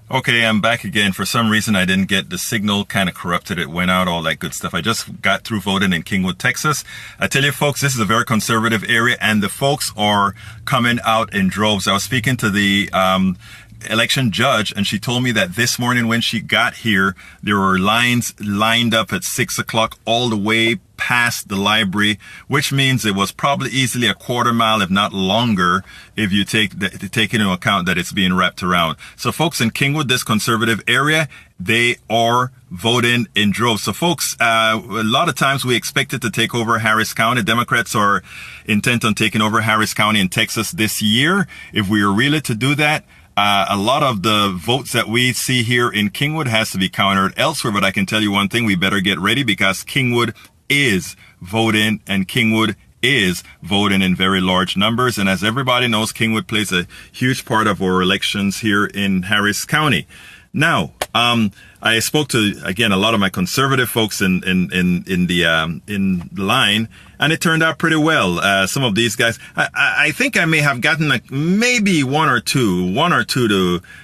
Okay, I'm back again. For some reason, I didn't get the signal, kind of corrupted. It went out, all that good stuff. I just got through voting in Kingwood, Texas. I tell you, folks, this is a very conservative area, and the folks are coming out in droves. I was speaking to the election judge, and she told me that this morning when she got here, there were lines lined up at 6 o'clock all the way past the library, which means it was probably easily a quarter mile, if not longer, if you take into account that it's being wrapped around. So folks in Kingwood, this conservative area, they are voting in droves. So folks, a lot of times we expected to take over Harris County. Democrats are intent on taking over Harris County in Texas this year. If we are really to do that, a lot of the votes that we see here in Kingwood has to be counted elsewhere. But I can tell you one thing, we better get ready because Kingwood is voting, and Kingwood is voting in very large numbers. And as everybody knows, Kingwood plays a huge part of our elections here in Harris County. Now, I spoke to, again, a lot of my conservative folks in the line, and it turned out pretty well. Some of these guys, I think I may have gotten like maybe one or two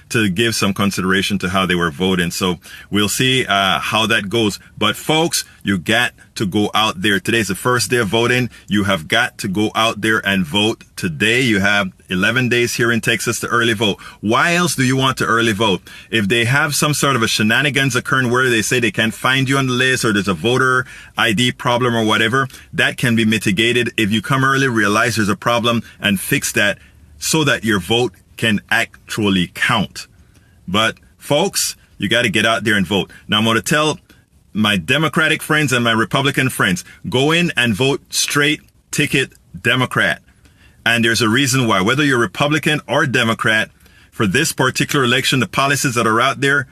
to give some consideration to how they were voting. So we'll see how that goes. But folks, you got to go out there. Today's the first day of voting. You have got to go out there and vote today. You have 11 days here in Texas to early vote. Why else do you want to early vote? If they have some sort of a shenanigans occurring where they say they can't find you on the list, or there's a voter ID problem or whatever, that can be mitigated if you come early, realize there's a problem, and fix that so that your vote can actually count. But folks, you got to get out there and vote. Now I'm going to tell my Democratic friends and my Republican friends, go in and vote straight ticket Democrat. And there's a reason why. Whether you're Republican or Democrat, for this particular election, the policies that are out there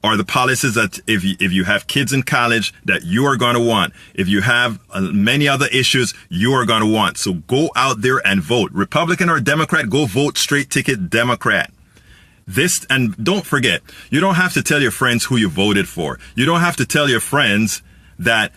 are the policies that if you have kids in college that you are going to want. If you have many other issues, you are going to want. So go out there and vote. Republican or Democrat, go vote straight ticket Democrat. This, and don't forget, you don't have to tell your friends who you voted for. You don't have to tell your friends that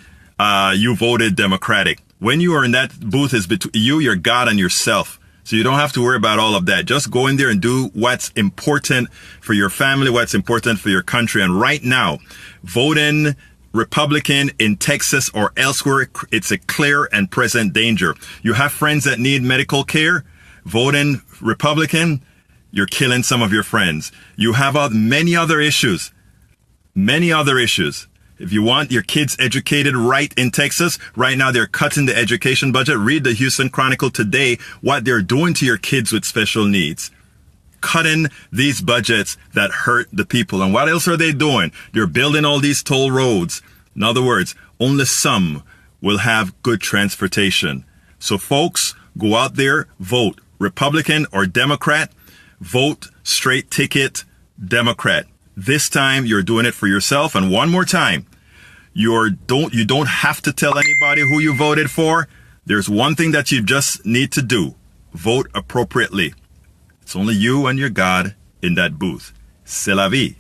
you voted Democratic. When you are in that booth, is between you, your God, and yourself. So you don't have to worry about all of that. Just go in there and do what's important for your family, what's important for your country. And right now, voting Republican in Texas or elsewhere, it's a clear and present danger. You have friends that need medical care, voting Republican, you're killing some of your friends. You have many other issues. If you want your kids educated right in Texas, right now they're cutting the education budget. Read the Houston Chronicle today, what they're doing to your kids with special needs. Cutting these budgets that hurt the people. And what else are they doing? They're building all these toll roads. In other words, only some will have good transportation. So folks, go out there, vote Republican or Democrat. Vote straight ticket Democrat. This time you're doing it for yourself. And one more time, you don't have to tell anybody who you voted for. There's one thing that you just need to do. Vote appropriately. It's only you and your God in that booth. C'est la vie.